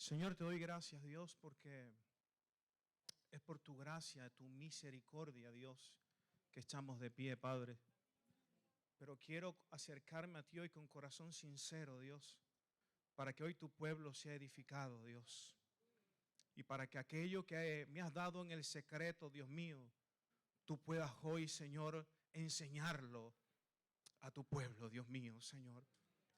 Señor, te doy gracias, Dios, porque es por tu gracia, tu misericordia, Dios, que estamos de pie, Padre. Pero quiero acercarme a ti hoy con corazón sincero, Dios, para que hoy tu pueblo sea edificado, Dios. Y para que aquello que me has dado en el secreto, Dios mío, tú puedas hoy, Señor, enseñarlo a tu pueblo, Dios mío, Señor.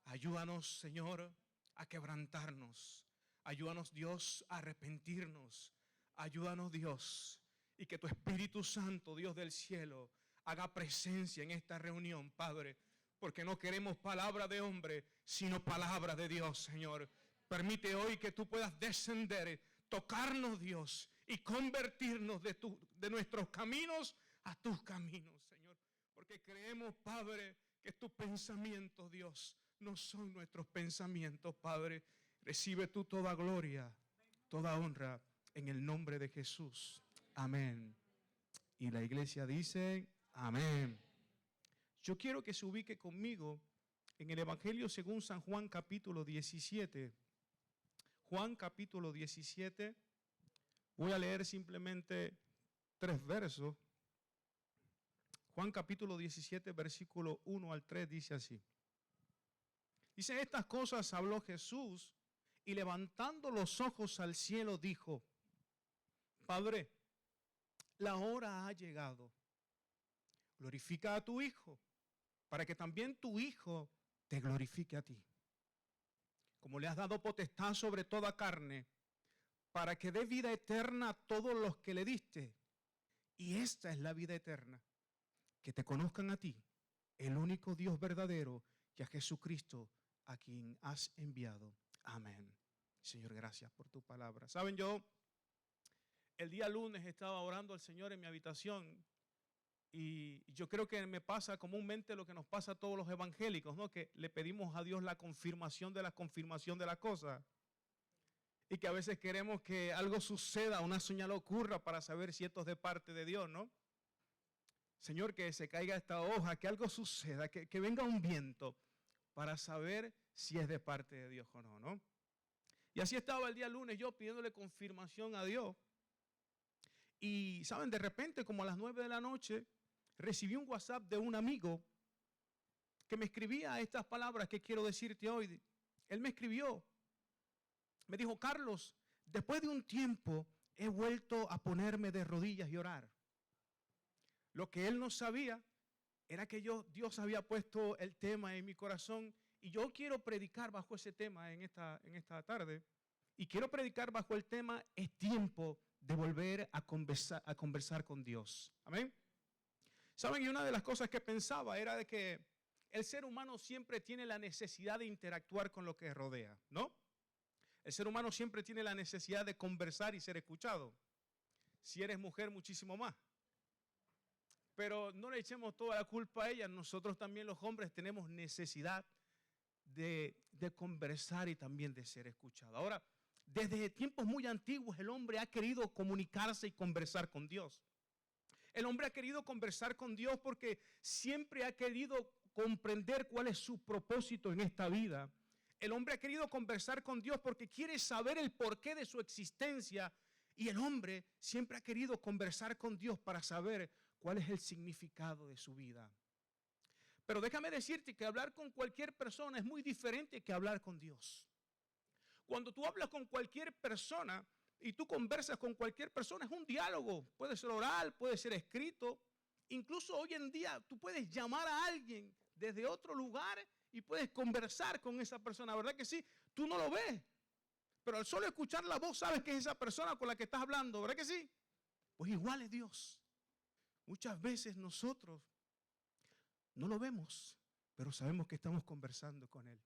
Ayúdanos, Señor, a quebrantarnos. Ayúdanos, Dios, a arrepentirnos. Ayúdanos, Dios, y que tu Espíritu Santo, Dios del cielo, haga presencia en esta reunión, Padre, porque no queremos palabra de hombre, sino palabra de Dios, Señor. Permite hoy que tú puedas descender, tocarnos, Dios, y convertirnos de nuestros caminos a tus caminos, Señor. Porque creemos, Padre, que tus pensamientos, Dios, no son nuestros pensamientos, Padre. Recibe tú toda gloria, toda honra, en el nombre de Jesús. Amén. Y la iglesia dice, amén. Yo quiero que se ubique conmigo en el Evangelio según San Juan capítulo 17. Juan capítulo 17. Voy a leer simplemente 3 versos. Juan capítulo 17, versículo 1 al 3 dice así. Dice, estas cosas habló Jesús y levantando los ojos al cielo dijo, Padre, la hora ha llegado. Glorifica a tu Hijo, para que también tu Hijo te glorifique a ti. Como le has dado potestad sobre toda carne, para que dé vida eterna a todos los que le diste. Y esta es la vida eterna, que te conozcan a ti, el único Dios verdadero, y a Jesucristo, a quien has enviado. Amén. Señor, gracias por tu palabra. Saben, yo el día lunes estaba orando al Señor en mi habitación y yo creo que me pasa comúnmente lo que nos pasa a todos los evangélicos, ¿no? Que le pedimos a Dios la confirmación de la cosa y que a veces queremos que algo suceda, una señal ocurra para saber si esto es de parte de Dios, ¿no? Señor, que se caiga esta hoja, que algo suceda, que venga un viento para saber si es de parte de Dios o no, ¿no? Y así estaba el día lunes yo pidiéndole confirmación a Dios. Y, ¿saben? De repente, como a las 9 de la noche, recibí un WhatsApp de un amigo que me escribía estas palabras que quiero decirte hoy. Él me escribió, me dijo, Carlos, después de un tiempo he vuelto a ponerme de rodillas y orar. Lo que él no sabía era que Dios había puesto el tema en mi corazón y yo quiero predicar bajo ese tema en esta tarde. Y quiero predicar bajo el tema, es tiempo de volver a conversar con Dios. Amén. ¿Saben? Y una de las cosas que pensaba era de que el ser humano siempre tiene la necesidad de interactuar con lo que rodea, ¿no? El ser humano siempre tiene la necesidad de conversar y ser escuchado. Si eres mujer, muchísimo más. Pero no le echemos toda la culpa a ella. Nosotros también los hombres tenemos necesidad de conversar y también de ser escuchado. Ahora, desde tiempos muy antiguos el hombre ha querido comunicarse y conversar con Dios. El hombre ha querido conversar con Dios porque siempre ha querido comprender cuál es su propósito en esta vida. El hombre ha querido conversar con Dios porque quiere saber el porqué de su existencia. Y el hombre siempre ha querido conversar con Dios para saber cuál es el significado de su vida. Pero déjame decirte que hablar con cualquier persona es muy diferente que hablar con Dios. Cuando tú hablas con cualquier persona y tú conversas con cualquier persona, es un diálogo. Puede ser oral, puede ser escrito. Incluso hoy en día tú puedes llamar a alguien desde otro lugar y puedes conversar con esa persona. ¿Verdad que sí? Tú no lo ves, pero al solo escuchar la voz sabes que es esa persona con la que estás hablando. ¿Verdad que sí? Pues igual es Dios. Muchas veces nosotros no lo vemos, pero sabemos que estamos conversando con Él.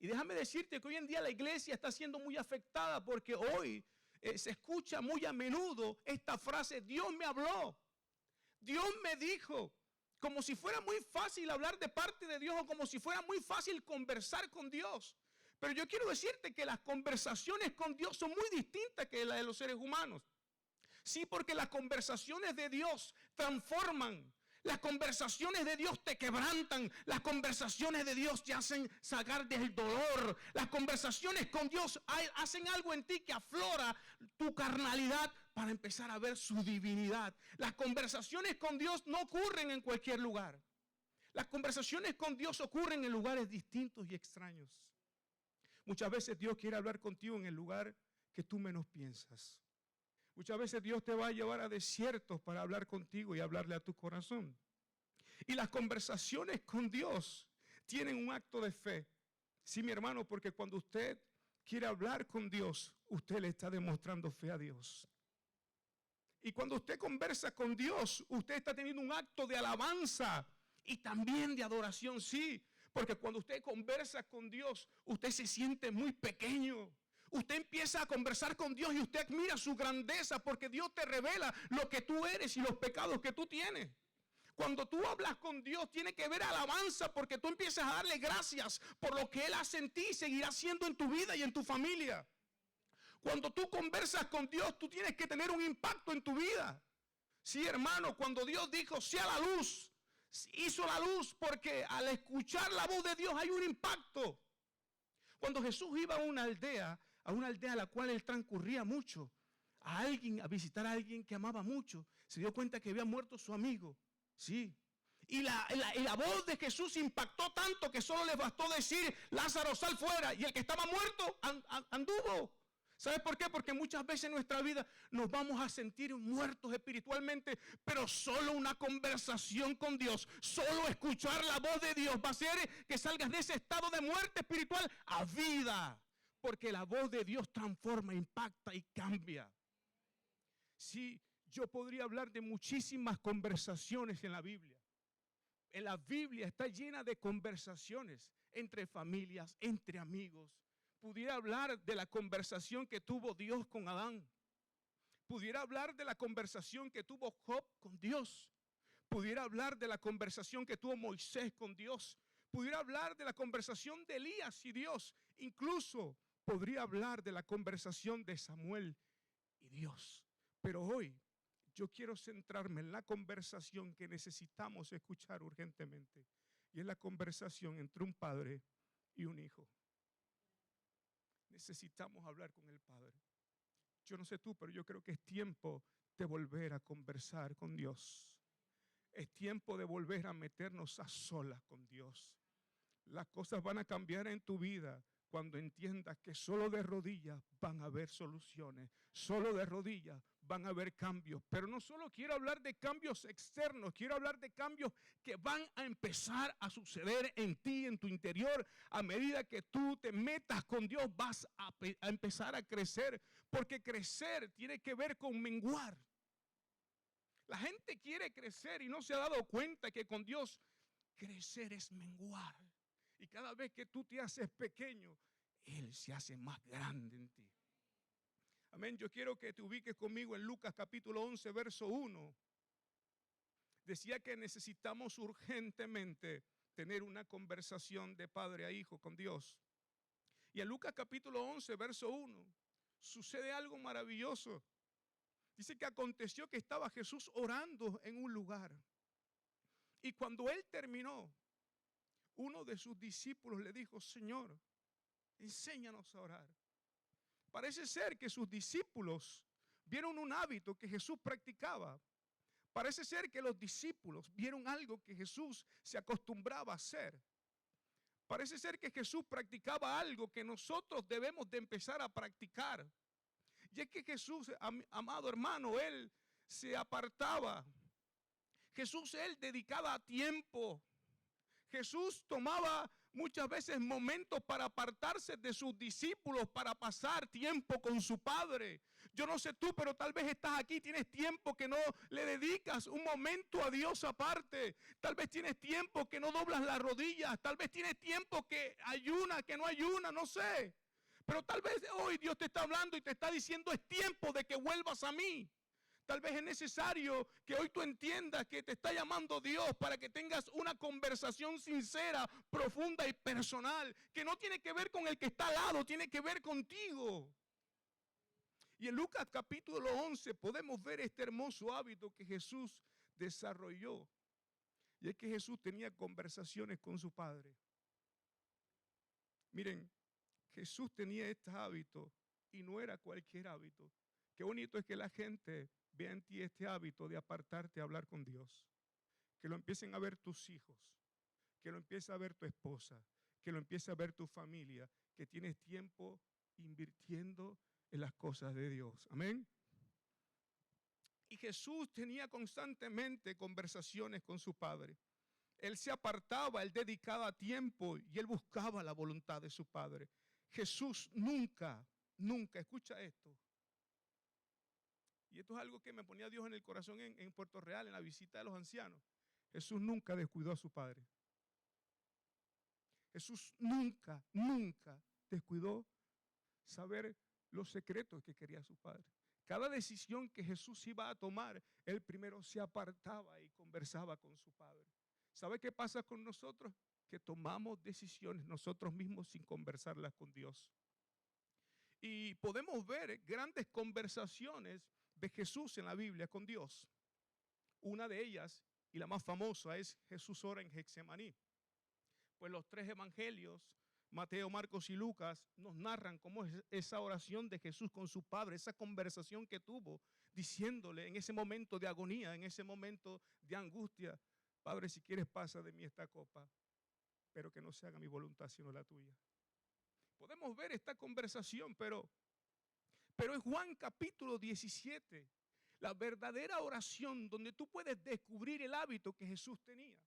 Y déjame decirte que hoy en día la iglesia está siendo muy afectada porque hoy se escucha muy a menudo esta frase, Dios me habló, Dios me dijo, como si fuera muy fácil hablar de parte de Dios o como si fuera muy fácil conversar con Dios. Pero yo quiero decirte que las conversaciones con Dios son muy distintas que las de los seres humanos. Sí, porque las conversaciones de Dios transforman. Las conversaciones de Dios te quebrantan. Las conversaciones de Dios te hacen sacar del dolor. Las conversaciones con Dios hacen algo en ti que aflora tu carnalidad para empezar a ver su divinidad. Las conversaciones con Dios no ocurren en cualquier lugar. Las conversaciones con Dios ocurren en lugares distintos y extraños. Muchas veces Dios quiere hablar contigo en el lugar que tú menos piensas. Muchas veces Dios te va a llevar a desiertos para hablar contigo y hablarle a tu corazón. Y las conversaciones con Dios tienen un acto de fe. Sí, mi hermano, porque cuando usted quiere hablar con Dios, usted le está demostrando fe a Dios. Y cuando usted conversa con Dios, usted está teniendo un acto de alabanza y también de adoración, sí. Porque cuando usted conversa con Dios, usted se siente muy pequeño. Usted empieza a conversar con Dios y usted admira su grandeza porque Dios te revela lo que tú eres y los pecados que tú tienes. Cuando tú hablas con Dios, tiene que ver alabanza porque tú empiezas a darle gracias por lo que Él hace en ti y seguirá haciendo en tu vida y en tu familia. Cuando tú conversas con Dios, tú tienes que tener un impacto en tu vida. Sí, hermano, cuando Dios dijo, sea la luz, hizo la luz porque al escuchar la voz de Dios hay un impacto. Cuando Jesús iba a una aldea a la cual él transcurría mucho, a visitar a alguien que amaba mucho, se dio cuenta que había muerto su amigo. Sí. Y la voz de Jesús impactó tanto que solo les bastó decir, Lázaro, sal fuera. Y el que estaba muerto anduvo. ¿Sabes por qué? Porque muchas veces en nuestra vida nos vamos a sentir muertos espiritualmente, pero solo una conversación con Dios, solo escuchar la voz de Dios va a hacer que salgas de ese estado de muerte espiritual a vida. Porque la voz de Dios transforma, impacta y cambia. Sí, yo podría hablar de muchísimas conversaciones en la Biblia. En la Biblia está llena de conversaciones entre familias, entre amigos. Pudiera hablar de la conversación que tuvo Dios con Adán. Pudiera hablar de la conversación que tuvo Job con Dios. Pudiera hablar de la conversación que tuvo Moisés con Dios. Pudiera hablar de la conversación de Elías y Dios. Incluso podría hablar de la conversación de Samuel y Dios. Pero hoy yo quiero centrarme en la conversación que necesitamos escuchar urgentemente. Y es la conversación entre un padre y un hijo. Necesitamos hablar con el Padre. Yo no sé tú, pero yo creo que es tiempo de volver a conversar con Dios. Es tiempo de volver a meternos a solas con Dios. Las cosas van a cambiar en tu vida cuando entiendas que solo de rodillas van a haber soluciones. Solo de rodillas van a haber cambios. Pero no solo quiero hablar de cambios externos, quiero hablar de cambios que van a empezar a suceder en ti, en tu interior. A medida que tú te metas con Dios, vas a empezar a crecer. Porque crecer tiene que ver con menguar. La gente quiere crecer y no se ha dado cuenta que con Dios crecer es menguar. Y cada vez que tú te haces pequeño, Él se hace más grande en ti. Amén. Yo quiero que te ubiques conmigo en Lucas capítulo 11, verso 1. Decía que necesitamos urgentemente tener una conversación de padre a hijo con Dios. Y en Lucas capítulo 11, verso 1, sucede algo maravilloso. Dice que aconteció que estaba Jesús orando en un lugar. Y cuando él terminó, uno de sus discípulos le dijo, Señor, enséñanos a orar. Parece ser que sus discípulos vieron un hábito que Jesús practicaba. Parece ser que los discípulos vieron algo que Jesús se acostumbraba a hacer. Parece ser que Jesús practicaba algo que nosotros debemos de empezar a practicar. Y es que Jesús, amado hermano, Él se apartaba. Jesús, Él dedicaba tiempo. Jesús tomaba muchas veces momentos para apartarse de sus discípulos, para pasar tiempo con su Padre. Yo no sé tú, pero tal vez estás aquí, tienes tiempo que no le dedicas un momento a Dios aparte. Tal vez tienes tiempo que no doblas las rodillas. Tal vez tienes tiempo que ayuna, que no ayuna, no sé. Pero tal vez hoy Dios te está hablando y te está diciendo, es tiempo de que vuelvas a mí. Tal vez es necesario que hoy tú entiendas que te está llamando Dios para que tengas una conversación sincera, profunda y personal, que no tiene que ver con el que está al lado, tiene que ver contigo. Y en Lucas capítulo 11 podemos ver este hermoso hábito que Jesús desarrolló. Y es que Jesús tenía conversaciones con su Padre. Miren, Jesús tenía este hábito y no era cualquier hábito. Qué bonito es que la gente vea en ti este hábito de apartarte a hablar con Dios. Que lo empiecen a ver tus hijos, que lo empiece a ver tu esposa, que lo empiece a ver tu familia, que tienes tiempo invirtiendo en las cosas de Dios. Amén. Y Jesús tenía constantemente conversaciones con su Padre. Él se apartaba, él dedicaba tiempo y él buscaba la voluntad de su Padre. Jesús nunca, escucha esto. Y esto es algo que me ponía Dios en el corazón en Puerto Real, en la visita de los ancianos. Jesús nunca descuidó a su Padre. Jesús nunca descuidó saber los secretos que quería su Padre. Cada decisión que Jesús iba a tomar, él primero se apartaba y conversaba con su Padre. ¿Sabe qué pasa con nosotros? Que tomamos decisiones nosotros mismos sin conversarlas con Dios. Y podemos ver grandes conversaciones de Jesús en la Biblia con Dios. Una de ellas, y la más famosa, es Jesús ora en Getsemaní. Pues los tres evangelios, Mateo, Marcos y Lucas, nos narran cómo es esa oración de Jesús con su Padre, esa conversación que tuvo, diciéndole en ese momento de agonía, en ese momento de angustia: Padre, si quieres pasa de mí esta copa, pero que no se haga mi voluntad sino la tuya. Podemos ver esta conversación, pero en Juan capítulo 17, la verdadera oración donde tú puedes descubrir el hábito que Jesús tenía.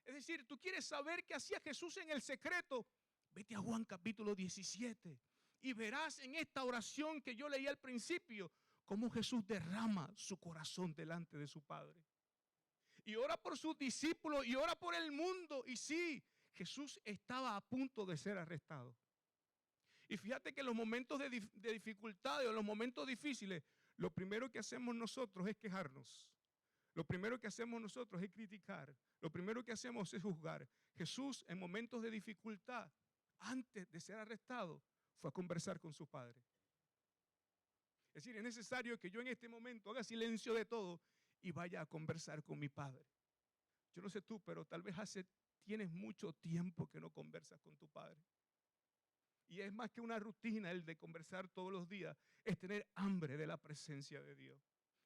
Es decir, tú quieres saber qué hacía Jesús en el secreto, vete a Juan capítulo 17 y verás en esta oración que yo leí al principio cómo Jesús derrama su corazón delante de su Padre. Y ora por sus discípulos y ora por el mundo. Y sí, Jesús estaba a punto de ser arrestado. Y fíjate que en los momentos de dificultad o en los momentos difíciles, lo primero que hacemos nosotros es quejarnos. Lo primero que hacemos nosotros es criticar. Lo primero que hacemos es juzgar. Jesús, en momentos de dificultad, antes de ser arrestado, fue a conversar con su Padre. Es decir, es necesario que yo en este momento haga silencio de todo y vaya a conversar con mi Padre. Yo no sé tú, pero tal vez tienes mucho tiempo que no conversas con tu Padre. Y es más que una rutina el de conversar todos los días, es tener hambre de la presencia de Dios,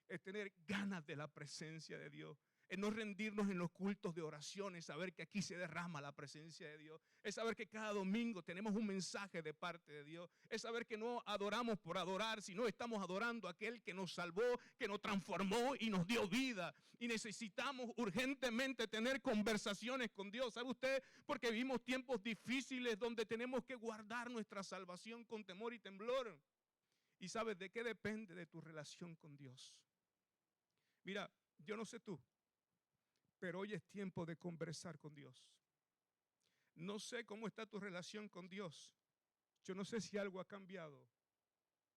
es tener ganas de la presencia de Dios, es no rendirnos en los cultos de oración, es saber que aquí se derrama la presencia de Dios, es saber que cada domingo tenemos un mensaje de parte de Dios, es saber que no adoramos por adorar, sino estamos adorando a aquel que nos salvó, que nos transformó y nos dio vida. Y necesitamos urgentemente tener conversaciones con Dios, ¿sabe usted? Porque vivimos tiempos difíciles donde tenemos que guardar nuestra salvación con temor y temblor. ¿Y sabes de qué depende? De tu relación con Dios. Mira, yo no sé tú, pero hoy es tiempo de conversar con Dios. No sé cómo está tu relación con Dios. Yo no sé si algo ha cambiado,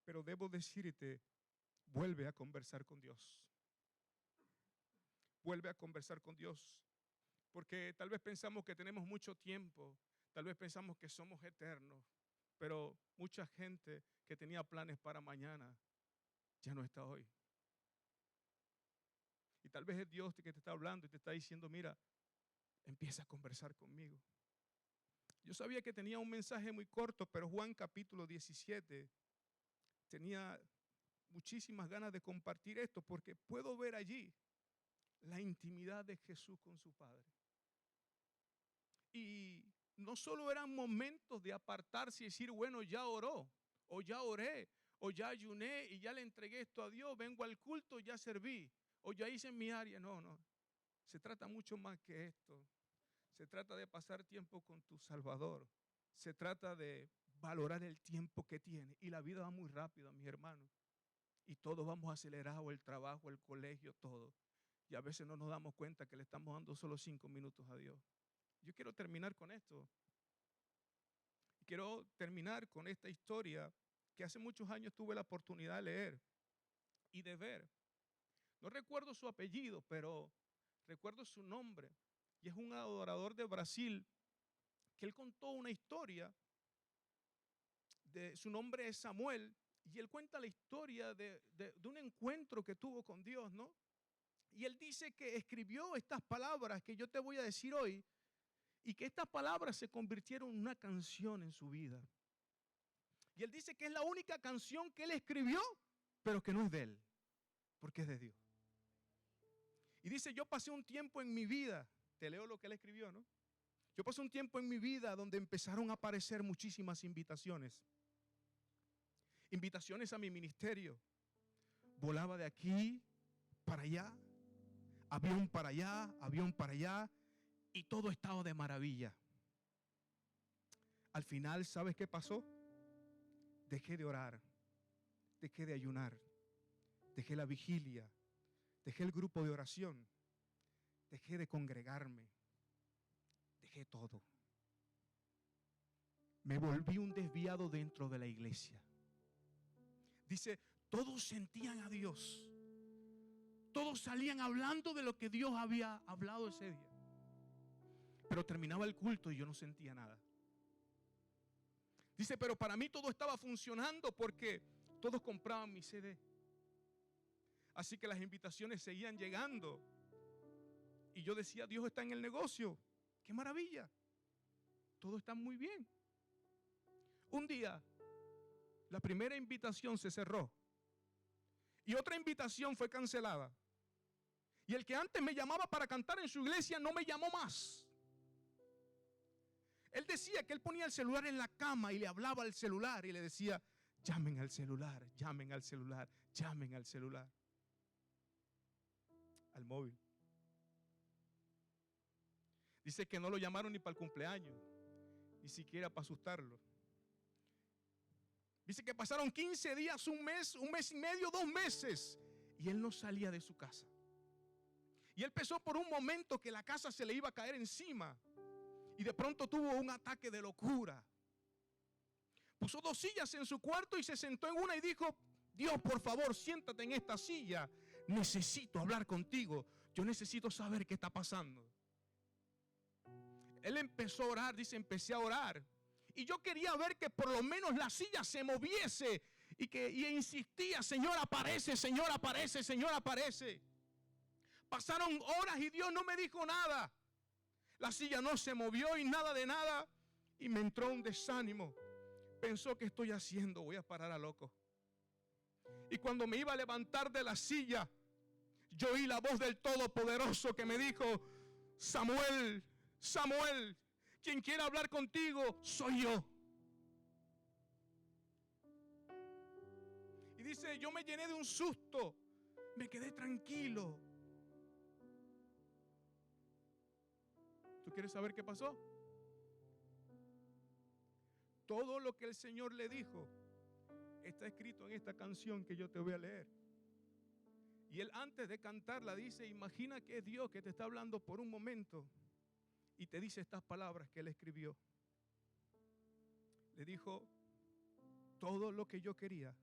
pero debo decirte, vuelve a conversar con Dios. Vuelve a conversar con Dios. Porque tal vez pensamos que tenemos mucho tiempo, tal vez pensamos que somos eternos, pero mucha gente que tenía planes para mañana ya no está hoy. Y tal vez es Dios que te está hablando y te está diciendo: mira, empieza a conversar conmigo. Yo sabía que tenía un mensaje muy corto, pero Juan capítulo 17 tenía muchísimas ganas de compartir esto porque puedo ver allí la intimidad de Jesús con su Padre. Y no solo eran momentos de apartarse y decir, bueno, ya oró, o ya oré, o ya ayuné y ya le entregué esto a Dios, vengo al culto, ya serví, o ya hice en mi área. No, no. Se trata mucho más que esto. Se trata de pasar tiempo con tu Salvador. Se trata de valorar el tiempo que tiene. Y la vida va muy rápido, mis hermanos. Y todos vamos acelerados, el trabajo, el colegio, todo. Y a veces no nos damos cuenta que le estamos dando solo 5 minutos a Dios. Yo quiero terminar con esto. Quiero terminar con esta historia que hace muchos años tuve la oportunidad de leer y de ver. No recuerdo su apellido, pero recuerdo su nombre. Y es un adorador de Brasil que él contó una historia. Su nombre es Samuel. Y él cuenta la historia de un encuentro que tuvo con Dios, ¿no? Y él dice que escribió estas palabras que yo te voy a decir hoy y que estas palabras se convirtieron en una canción en su vida. Y él dice que es la única canción que él escribió, pero que no es de él, porque es de Dios. Y dice, yo pasé un tiempo en mi vida, te leo lo que él escribió, ¿no? Yo pasé un tiempo en mi vida donde empezaron a aparecer muchísimas invitaciones. Invitaciones a mi ministerio. Volaba de aquí para allá, avión para allá, y todo estaba de maravilla. Al final, ¿sabes qué pasó? Dejé de orar, dejé de ayunar, dejé la vigilia, dejé el grupo de oración, dejé de congregarme, dejé todo. Me volví un desviado dentro de la iglesia. Dice, todos sentían a Dios. Todos salían hablando de lo que Dios había hablado ese día. Pero terminaba el culto y yo no sentía nada. Dice, pero para mí todo estaba funcionando porque todos compraban mi CD. Así que las invitaciones seguían llegando. Y yo decía, Dios está en el negocio. ¡Qué maravilla! Todo está muy bien. Un día, la primera invitación se cerró. Y otra invitación fue cancelada. Y el que antes me llamaba para cantar en su iglesia no me llamó más. Él decía que él ponía el celular en la cama y le hablaba al celular y le decía, llamen al celular, llamen al celular, llamen al celular. Al móvil. Dice que no lo llamaron ni para el cumpleaños, ni siquiera para asustarlo. Dice que pasaron 15 días, un mes y medio, 2 meses, y él no salía de su casa. Y él pensó por un momento que la casa se le iba a caer encima. Y de pronto tuvo un ataque de locura. Puso 2 sillas en su cuarto y se sentó en una y dijo, Dios, por favor, siéntate en esta silla. Necesito hablar contigo. Yo necesito saber qué está pasando. Él empezó a orar, dice, empecé a orar. Y yo quería ver que por lo menos la silla se moviese. Y insistía, Señor, aparece, Señor, aparece, Señor, aparece. Pasaron horas y Dios no me dijo nada. La silla no se movió y nada de nada. Y me entró un desánimo. Pensó, ¿qué estoy haciendo? Voy a parar a loco. Y cuando me iba a levantar de la silla, yo oí la voz del Todopoderoso que me dijo, Samuel, Samuel, quien quiera hablar contigo soy yo. Y dice, yo me llené de un susto, me quedé tranquilo. ¿Tú quieres saber qué pasó? Todo lo que el Señor le dijo está escrito en esta canción que yo te voy a leer. Y él antes de cantarla dice, imagina que es Dios que te está hablando por un momento y te dice estas palabras que él escribió. Le dijo, todo lo que yo quería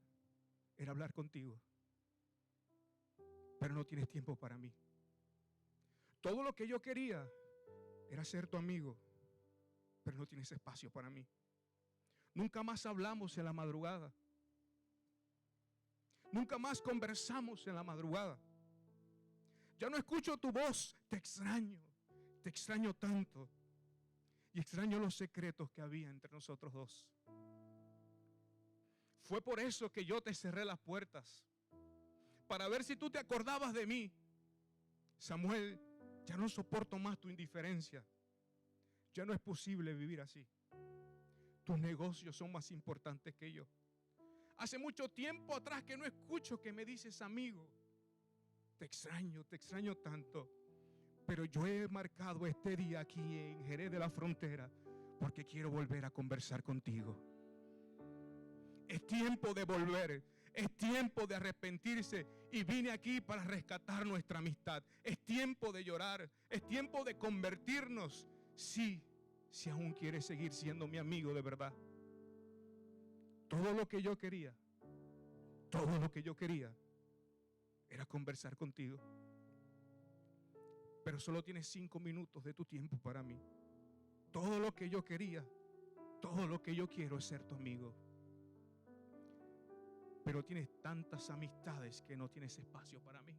era hablar contigo, pero no tienes tiempo para mí. Todo lo que yo quería era ser tu amigo, pero no tienes espacio para mí. Nunca más hablamos en la madrugada. Nunca más conversamos en la madrugada. Ya no escucho tu voz, te extraño tanto. Y extraño los secretos que había entre nosotros dos. Fue por eso que yo te cerré las puertas, para ver si tú te acordabas de mí. Samuel, ya no soporto más tu indiferencia. Ya no es posible vivir así. Tus negocios son más importantes que yo. Hace mucho tiempo atrás que no escucho que me dices, amigo, te extraño tanto. Pero yo he marcado este día aquí en Jerez de la Frontera porque quiero volver a conversar contigo. Es tiempo de volver. Es tiempo de arrepentirse y vine aquí para rescatar nuestra amistad. Es tiempo de llorar. Es tiempo de convertirnos. Sí, si aún quieres seguir siendo mi amigo de verdad. Todo lo que yo quería era conversar contigo. Pero solo tienes 5 minutos de tu tiempo para mí. Todo lo que yo quería, todo lo que yo quiero es ser tu amigo. Pero tienes tantas amistades que no tienes espacio para mí.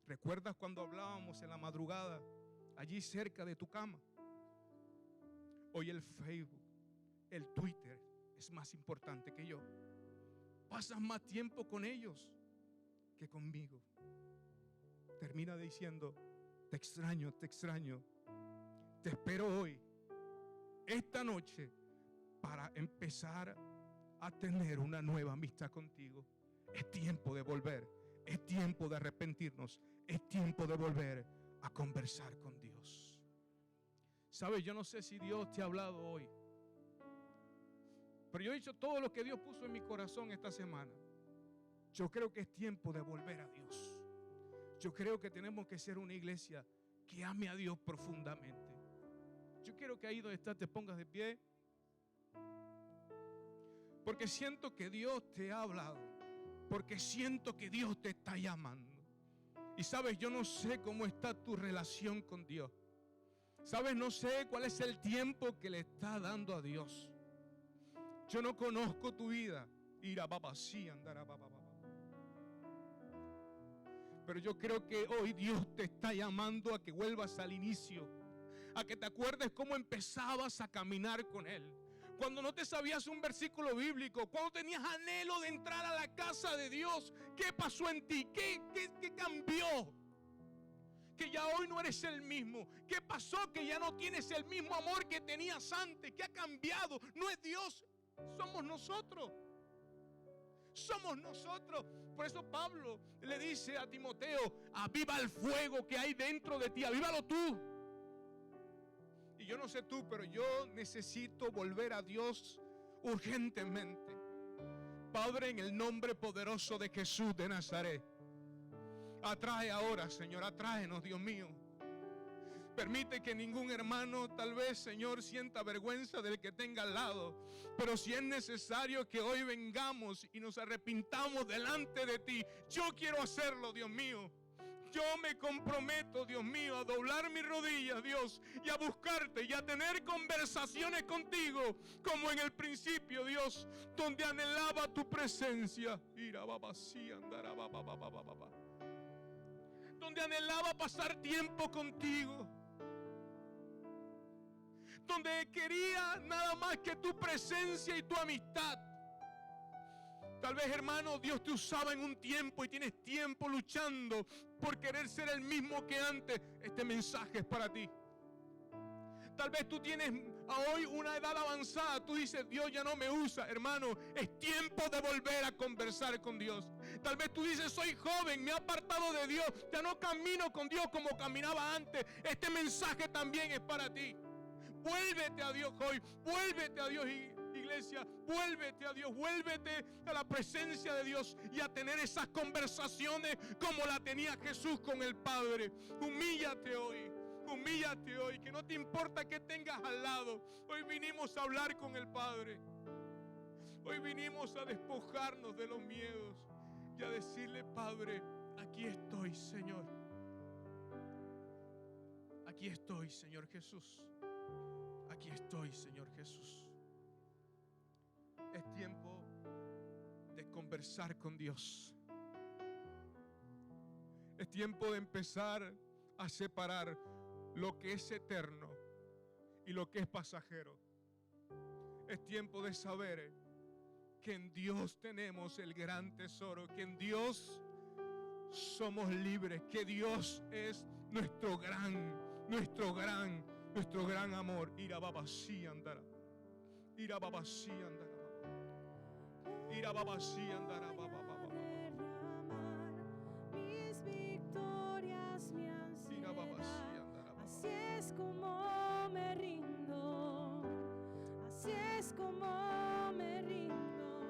¿Recuerdas cuando hablábamos en la madrugada, allí cerca de tu cama? Hoy el Facebook, el Twitter es más importante que yo. Pasas más tiempo con ellos que conmigo. Termina diciendo: te extraño, te extraño. Te espero hoy, esta noche, para empezar a tener una nueva amistad contigo. Es tiempo de volver, es tiempo de arrepentirnos, es tiempo de volver a conversar con Dios. ¿Sabes? Yo no sé si Dios te ha hablado hoy, pero yo he dicho todo lo que Dios puso en mi corazón esta semana. Yo creo que es tiempo de volver a Dios. Yo creo que tenemos que ser una iglesia que ame a Dios profundamente. Yo quiero que ahí donde estás te pongas de pie, porque siento que Dios te ha hablado, porque siento que Dios te está llamando. Y sabes, yo no sé cómo está tu relación con Dios. Sabes, no sé cuál es el tiempo que le estás dando a Dios. Yo no conozco tu vida. Pero yo creo que hoy Dios te está llamando a que vuelvas al inicio, a que te acuerdes cómo empezabas a caminar con Él. Cuando no te sabías un versículo bíblico, cuando tenías anhelo de entrar a la casa de Dios, ¿qué pasó en ti? ¿Qué cambió? Que ya hoy no eres el mismo. ¿Qué pasó? Que ya no tienes el mismo amor que tenías antes. ¿Qué ha cambiado? No es Dios, somos nosotros. Somos nosotros. Por eso Pablo le dice a Timoteo: aviva el fuego que hay dentro de ti, avívalo tú. Y yo no sé tú, pero yo necesito volver a Dios urgentemente. Padre, en el nombre poderoso de Jesús de Nazaret, atrae ahora, Señor, atráenos, Dios mío. Permite que ningún hermano, tal vez, Señor, sienta vergüenza del que tenga al lado. Pero si es necesario que hoy vengamos y nos arrepintamos delante de ti, yo quiero hacerlo, Dios mío. Yo me comprometo, Dios mío, a doblar mis rodillas, Dios, y a buscarte y a tener conversaciones contigo, como en el principio, Dios, donde anhelaba tu presencia. Donde anhelaba pasar tiempo contigo. Donde quería nada más que tu presencia y tu amistad. Tal vez, hermano, Dios te usaba en un tiempo y tienes tiempo luchando por querer ser el mismo que antes. Este mensaje es para ti. Tal vez tú tienes hoy una edad avanzada. Tú dices: Dios ya no me usa. Hermano, es tiempo de volver a conversar con Dios. Tal vez tú dices: soy joven, me he apartado de Dios, ya no camino con Dios como caminaba antes. Este mensaje también es para ti. Vuélvete a Dios hoy. Vuélvete a Dios, iglesia. Vuélvete a Dios. Vuélvete a la presencia de Dios y a tener esas conversaciones como la tenía Jesús con el Padre. Humíllate hoy. Humíllate hoy. Que no te importa que tengas al lado. Hoy vinimos a hablar con el Padre. Hoy vinimos a despojarnos de los miedos y a decirle: Padre, aquí estoy, Señor. Aquí estoy, Señor Jesús. Aquí estoy, Señor Jesús. Es tiempo de conversar con Dios. Es tiempo de empezar a separar lo que es eterno y lo que es pasajero. Es tiempo de saber que en Dios tenemos el gran tesoro, que en Dios somos libres, que Dios es nuestro gran amor. Irababasí andará. Irababasí andará. Irababasí andará.